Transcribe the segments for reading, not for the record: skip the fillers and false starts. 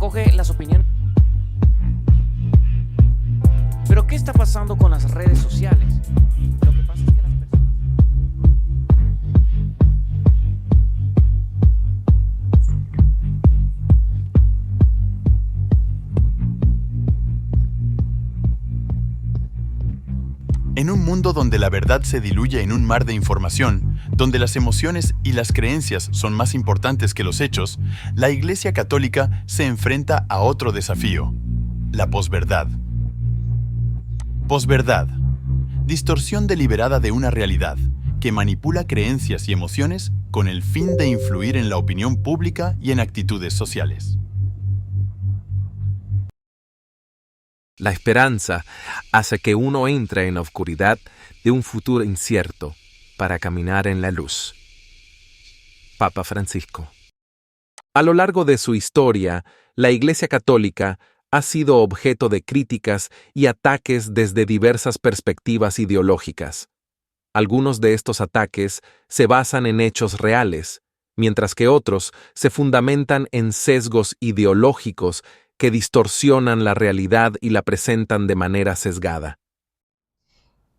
recoge las opiniones. Pero ¿qué está pasando con las redes sociales? Lo que pasa es que las personas... En un mundo donde la verdad se diluye en un mar de información, donde las emociones y las creencias son más importantes que los hechos, la Iglesia Católica se enfrenta a otro desafío: la posverdad. Posverdad: distorsión deliberada de una realidad que manipula creencias y emociones con el fin de influir en la opinión pública y en actitudes sociales. La esperanza hace que uno entre en la oscuridad de un futuro incierto para caminar en la luz. Papa Francisco. A lo largo de su historia, la Iglesia Católica ha sido objeto de críticas y ataques desde diversas perspectivas ideológicas. Algunos de estos ataques se basan en hechos reales, mientras que otros se fundamentan en sesgos ideológicos que distorsionan la realidad y la presentan de manera sesgada.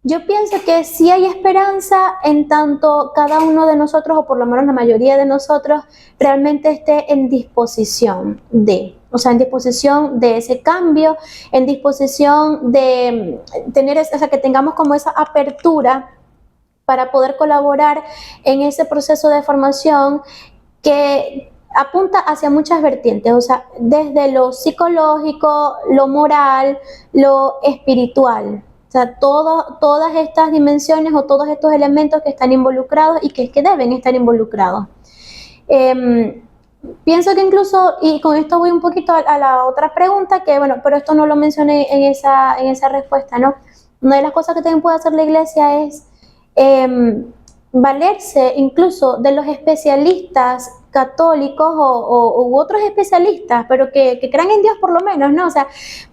Yo pienso que sí hay esperanza en tanto cada uno de nosotros, o por lo menos la mayoría de nosotros, realmente esté en disposición en disposición de ese cambio, en disposición de tener, que tengamos como esa apertura para poder colaborar en ese proceso de formación que apunta hacia muchas vertientes, desde lo psicológico, lo moral, lo espiritual. Todas estas dimensiones o todos estos elementos que están involucrados y que deben estar involucrados. Pienso que incluso, y con esto voy un poquito a la otra pregunta, pero esto no lo mencioné en esa respuesta, ¿no? Una de las cosas que también puede hacer la Iglesia es valerse incluso de los especialistas católicos u otros especialistas, pero que crean en Dios por lo menos, ¿no?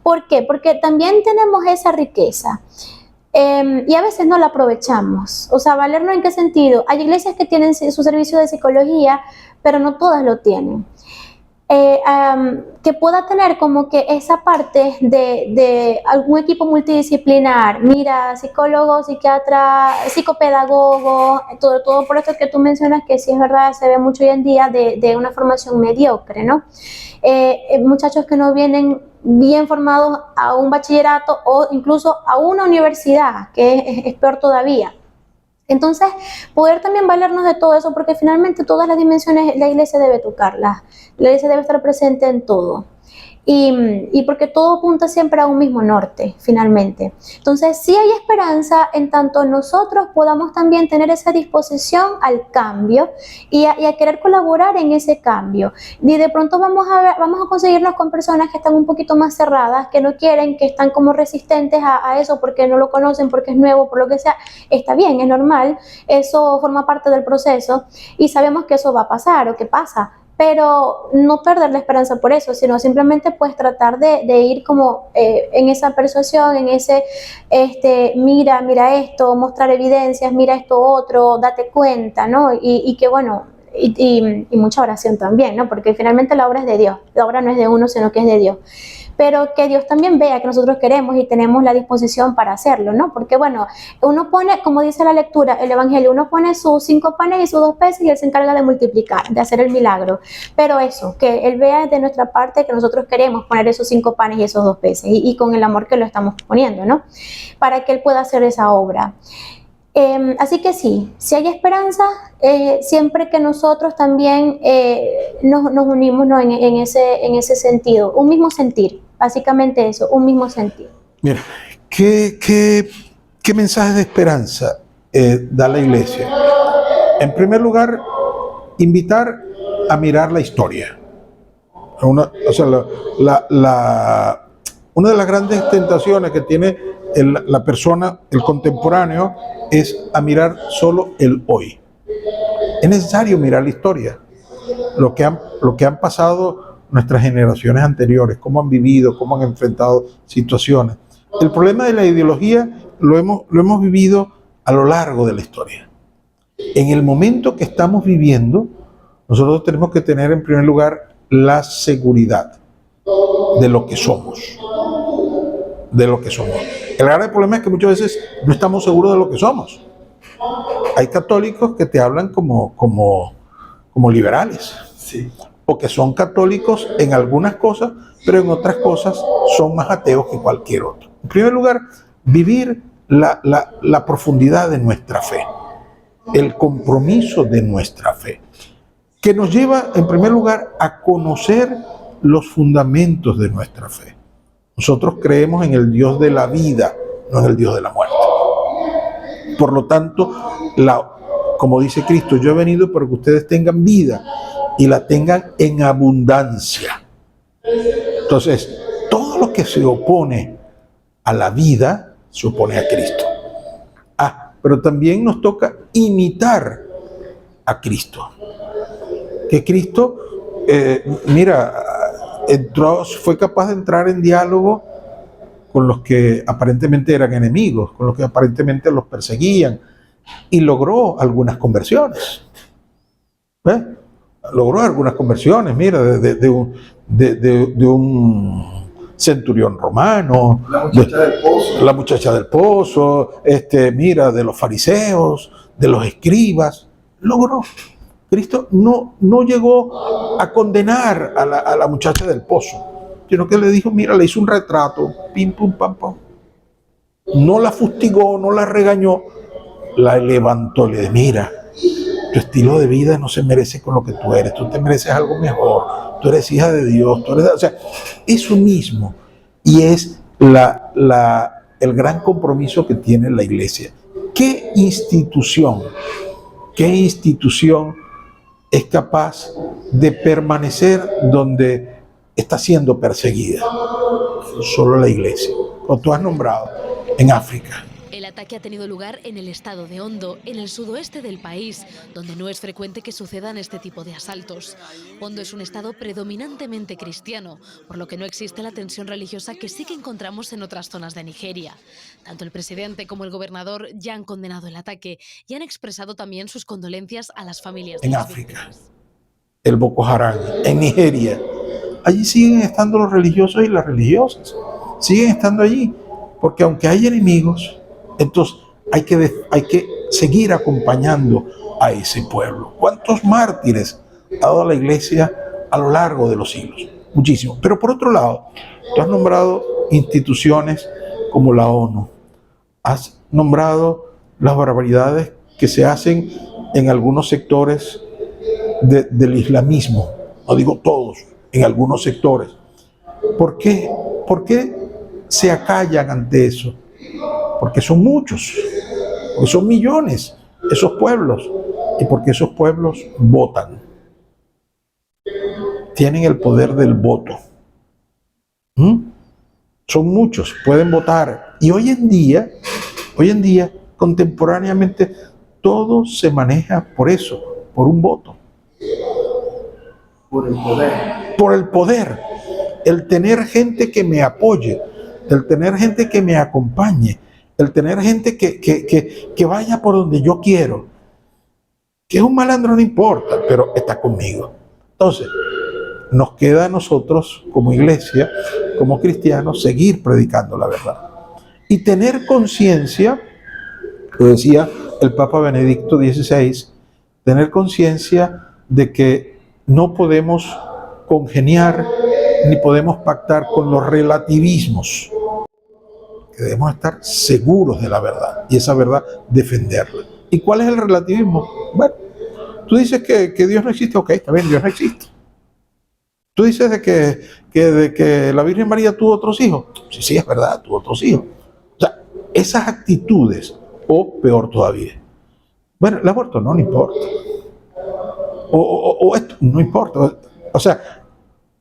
¿Por qué? Porque también tenemos esa riqueza y a veces no la aprovechamos. ¿Valernos en qué sentido? Hay iglesias que tienen su servicio de psicología, pero no todas lo tienen. Que pueda tener como que esa parte de algún equipo multidisciplinar, mira, psicólogo, psiquiatra, psicopedagogo, todo por esto que tú mencionas, que sí es verdad, se ve mucho hoy en día de una formación mediocre, ¿no? Muchachos que no vienen bien formados a un bachillerato o incluso a una universidad, que es peor todavía. Entonces, poder también valernos de todo eso, porque finalmente todas las dimensiones la Iglesia debe tocarlas, la Iglesia debe estar presente en todo. Y porque todo apunta siempre a un mismo norte, finalmente. Entonces, sí hay esperanza en tanto nosotros podamos también tener esa disposición al cambio y a querer colaborar en ese cambio. Y de pronto vamos a conseguirnos con personas que están un poquito más cerradas, que no quieren, que están como resistentes a eso porque no lo conocen, porque es nuevo, por lo que sea. Está bien, es normal, eso forma parte del proceso y sabemos que eso va a pasar o que pasa. Pero no perder la esperanza por eso, sino simplemente pues tratar de ir como en esa persuasión, en ese mira esto, mostrar evidencias, mira esto otro, date cuenta, ¿no? Y que bueno, y mucha oración también, ¿no? Porque finalmente la obra es de Dios, la obra no es de uno, sino que es de Dios. Pero que Dios también vea que nosotros queremos y tenemos la disposición para hacerlo, ¿no? Porque bueno, uno pone, como dice la lectura, el Evangelio, uno pone sus 5 panes y sus 2 peces y Él se encarga de multiplicar, de hacer el milagro. Pero eso, que Él vea de nuestra parte que nosotros queremos poner esos 5 panes y esos 2 peces y con el amor que lo estamos poniendo, ¿no? Para que Él pueda hacer esa obra. Así que sí, si hay esperanza, siempre que nosotros también nos unimos, ¿no? en ese sentido, un mismo sentir, básicamente eso, un mismo sentir. Mira, ¿qué mensaje de esperanza da la Iglesia? En primer lugar, invitar a mirar la historia. Una de las grandes tentaciones que tiene la persona, el contemporáneo, es a mirar solo el hoy. Es necesario mirar la historia, lo que han pasado nuestras generaciones anteriores, cómo han vivido, cómo han enfrentado situaciones. El problema de la ideología lo hemos vivido a lo largo de la historia. En el momento que estamos viviendo, nosotros tenemos que tener en primer lugar la seguridad de lo que somos. De lo que somos. El grave problema es que muchas veces no estamos seguros de lo que somos. Hay católicos que te hablan como liberales. Sí. O que son católicos en algunas cosas, pero en otras cosas son más ateos que cualquier otro. En primer lugar, vivir la profundidad de nuestra fe, el compromiso de nuestra fe, que nos lleva, en primer lugar, a conocer los fundamentos de nuestra fe. Nosotros creemos en el Dios de la vida, no en el Dios de la muerte. Por lo tanto, como dice Cristo, yo he venido para que ustedes tengan vida y la tengan en abundancia. Entonces, todo lo que se opone a la vida se opone a Cristo. Pero también nos toca imitar a Cristo. Que Cristo, fue capaz de entrar en diálogo con los que aparentemente eran enemigos, con los que aparentemente los perseguían, y logró algunas conversiones. Logró algunas conversiones, mira, de un centurión romano, la muchacha del pozo, mira, de los fariseos, de los escribas. Logró. Cristo no llegó a condenar a la muchacha del pozo, sino que le dijo, mira, le hizo un retrato, pim, pum, pam, pam. No la fustigó, no la regañó, la levantó, le dijo, mira, tu estilo de vida no se merece con lo que tú eres, tú te mereces algo mejor, tú eres hija de Dios, o sea, eso mismo, y es el gran compromiso que tiene la iglesia. ¿Qué institución es capaz de permanecer donde está siendo perseguida? Solo la iglesia. Como tú has nombrado, en África. El ataque ha tenido lugar en el estado de Ondo, en el sudoeste del país, donde no es frecuente que sucedan este tipo de asaltos. Ondo es un estado predominantemente cristiano, por lo que no existe la tensión religiosa que sí que encontramos en otras zonas de Nigeria. Tanto el presidente como el gobernador ya han condenado el ataque y han expresado también sus condolencias a las familias de las África, el Boko Haram, en Nigeria. Allí siguen estando los religiosos y las religiosas. Siguen estando allí, porque aunque hay enemigos, entonces hay que seguir acompañando a ese pueblo. ¿Cuántos mártires ha dado la iglesia a lo largo de los siglos? Muchísimos. Pero por otro lado, tú has nombrado instituciones como la ONU. Has nombrado las barbaridades que se hacen en algunos sectores del islamismo. No digo todos, en algunos sectores. ¿Por qué? ¿Por qué se acallan ante eso? Porque son muchos, porque son millones esos pueblos, y porque esos pueblos votan. Tienen el poder del voto. Son muchos, pueden votar. Y hoy en día, contemporáneamente, todo se maneja por eso, por un voto. Por el poder. Por el poder. El tener gente que me apoye, el tener gente que me acompañe, el tener gente que vaya por donde yo quiero. Que es un malandro no importa, pero está conmigo. Entonces, nos queda a nosotros como iglesia, como cristianos, seguir predicando la verdad. Y tener conciencia, lo decía el Papa Benedicto XVI, tener conciencia de que no podemos congeniar ni podemos pactar con los relativismos. Que debemos estar seguros de la verdad y esa verdad defenderla. ¿Y cuál es el relativismo? Bueno, tú dices que Dios no existe, ok, está bien, Dios no existe. Tú dices de que la Virgen María tuvo otros hijos. Sí, es verdad, tuvo otros hijos. O sea, esas actitudes, o peor todavía. Bueno, el aborto no importa. O esto no importa. O sea,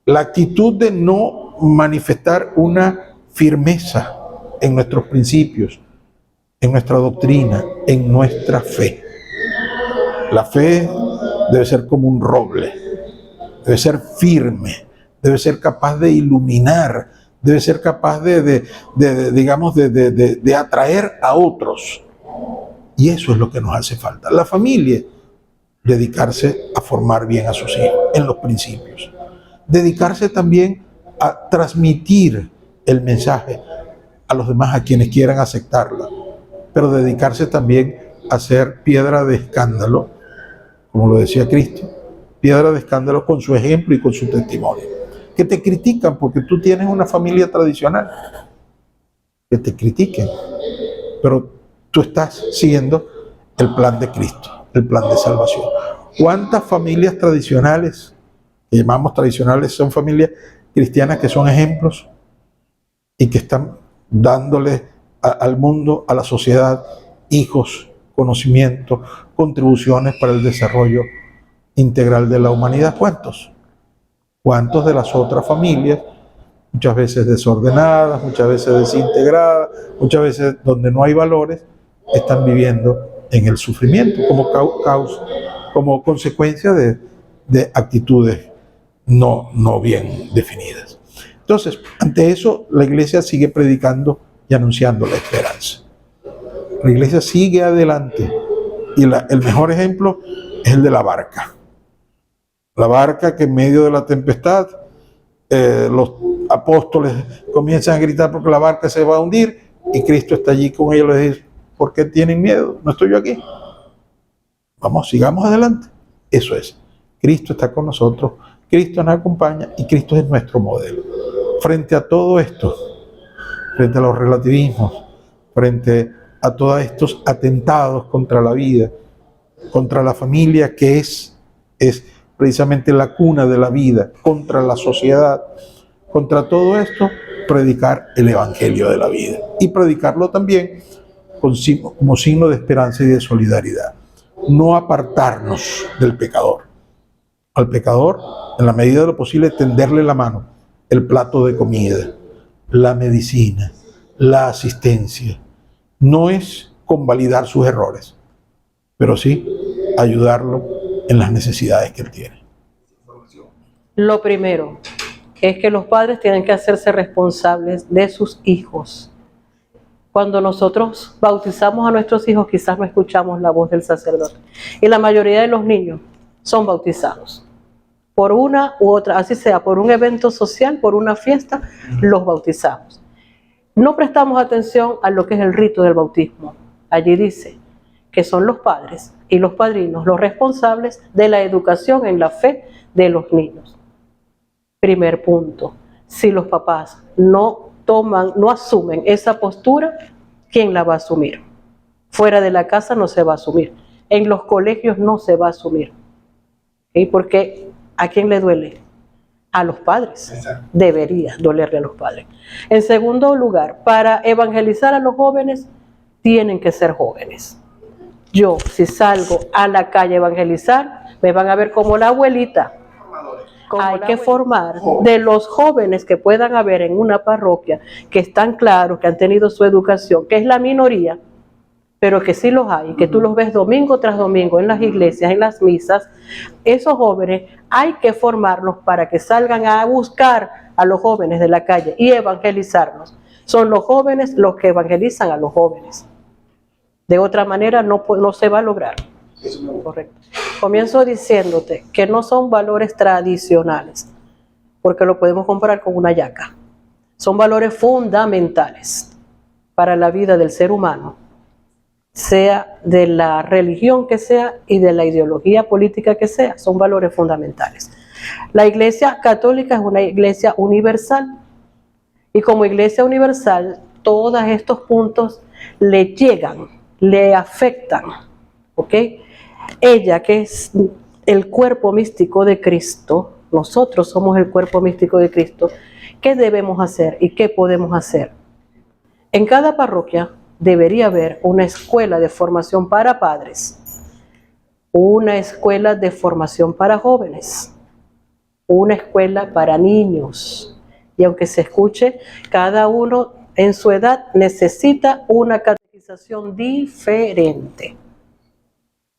la actitud de no manifestar una firmeza en nuestros principios, en nuestra doctrina, en nuestra fe. La fe debe ser como un roble, debe ser firme, debe ser capaz de iluminar, debe ser capaz de atraer a otros. Y eso es lo que nos hace falta. La familia, dedicarse a formar bien a sus hijos en los principios. Dedicarse también a transmitir el mensaje a los demás, a quienes quieran aceptarla, pero dedicarse también a ser piedra de escándalo, como lo decía Cristo, piedra de escándalo con su ejemplo y con su testimonio. Que te critican porque tú tienes una familia tradicional, que te critiquen, pero tú estás siguiendo el plan de Cristo, el plan de salvación. ¿Cuántas familias tradicionales, que llamamos tradicionales, son familias cristianas que son ejemplos y que están dándole al mundo, a la sociedad, hijos, conocimiento, contribuciones para el desarrollo integral de la humanidad? ¿Cuántos? ¿Cuántos de las otras familias, muchas veces desordenadas, muchas veces desintegradas, muchas veces donde no hay valores, están viviendo en el sufrimiento como consecuencia de actitudes no bien definidas? Entonces, ante eso, la iglesia sigue predicando y anunciando la esperanza. La iglesia sigue adelante y el mejor ejemplo es el de la barca. La barca que en medio de la tempestad los apóstoles comienzan a gritar porque la barca se va a hundir y Cristo está allí con ellos y les dice: ¿por qué tienen miedo? ¿No estoy yo aquí? Vamos, sigamos adelante. Eso es. Cristo está con nosotros, Cristo nos acompaña y Cristo es nuestro modelo. Frente a todo esto, frente a los relativismos, frente a todos estos atentados contra la vida, contra la familia que es precisamente la cuna de la vida, contra la sociedad, contra todo esto, predicar el evangelio de la vida y predicarlo también como signo de esperanza y de solidaridad. No apartarnos del pecador. Al pecador, en la medida de lo posible, tenderle la mano, el plato de comida, la medicina, la asistencia. No es convalidar sus errores, pero sí ayudarlo en las necesidades que él tiene. Lo primero es que los padres tienen que hacerse responsables de sus hijos. Cuando nosotros bautizamos a nuestros hijos, quizás no escuchamos la voz del sacerdote. Y la mayoría de los niños son bautizados por una u otra, así sea, por un evento social, por una fiesta, los bautizamos. No prestamos atención a lo que es el rito del bautismo. Allí dice que son los padres y los padrinos los responsables de la educación en la fe de los niños. Primer punto, si los papás no asumen esa postura, ¿quién la va a asumir? Fuera de la casa no se va a asumir, en los colegios no se va a asumir. ¿Sí? Porque ¿a quién le duele? A los padres. Debería dolerle a los padres. En segundo lugar, para evangelizar a los jóvenes, tienen que ser jóvenes. Yo, si salgo a la calle a evangelizar, me van a ver como la abuelita. Hay que formar de los jóvenes que puedan haber en una parroquia, que están claros, que han tenido su educación, que es la minoría, pero que sí los hay, que tú los ves domingo tras domingo en las iglesias, en las misas. Esos jóvenes hay que formarlos para que salgan a buscar a los jóvenes de la calle y evangelizarlos. Son los jóvenes los que evangelizan a los jóvenes. De otra manera no se va a lograr. Correcto. Comienzo diciéndote que no son valores tradicionales, porque lo podemos comparar con una hallaca. Son valores fundamentales para la vida del ser humano, sea de la religión que sea y de la ideología política que sea. Son valores fundamentales. La Iglesia Católica es una iglesia universal, y como iglesia universal, todos estos puntos le llegan, le afectan, ¿ok? Ella, que es el cuerpo místico de Cristo, nosotros somos el cuerpo místico de Cristo. ¿Qué debemos hacer y qué podemos hacer? En cada parroquia debería haber una escuela de formación para padres, una escuela de formación para jóvenes, una escuela para niños. Y aunque se escuche, cada uno en su edad necesita una catequización diferente.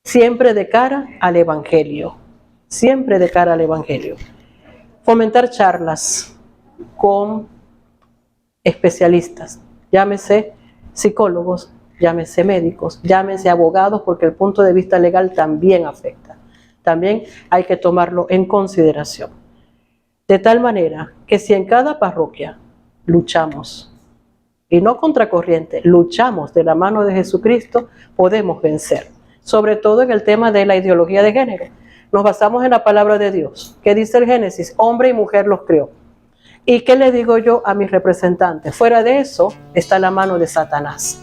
Siempre de cara al Evangelio, siempre de cara al Evangelio. Fomentar charlas con especialistas, llámese psicólogos, llámese médicos, llámese abogados, porque el punto de vista legal también afecta. También hay que tomarlo en consideración. De tal manera que si en cada parroquia luchamos, y no contracorriente, luchamos de la mano de Jesucristo, podemos vencer. Sobre todo en el tema de la ideología de género. Nos basamos en la palabra de Dios. ¿Qué dice el Génesis? Hombre y mujer los creó. ¿Y qué le digo yo a mis representantes? Fuera de eso está la mano de Satanás.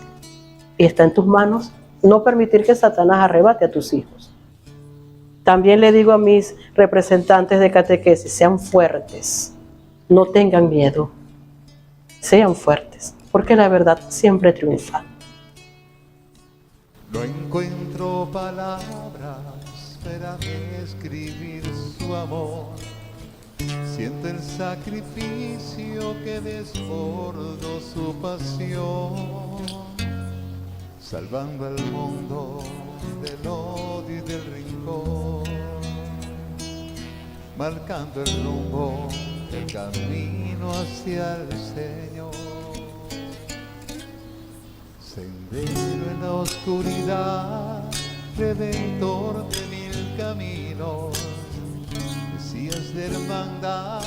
Y está en tus manos no permitir que Satanás arrebate a tus hijos. También le digo a mis representantes de catequesis, sean fuertes, no tengan miedo, sean fuertes, porque la verdad siempre triunfa. No encuentro palabras para describir su amor. Siento el sacrificio que desbordó su pasión, salvando al mundo del odio y del rincón, marcando el rumbo del camino hacia el Señor. Sendero en la oscuridad, redentor de mil caminos, Mesías de hermandad,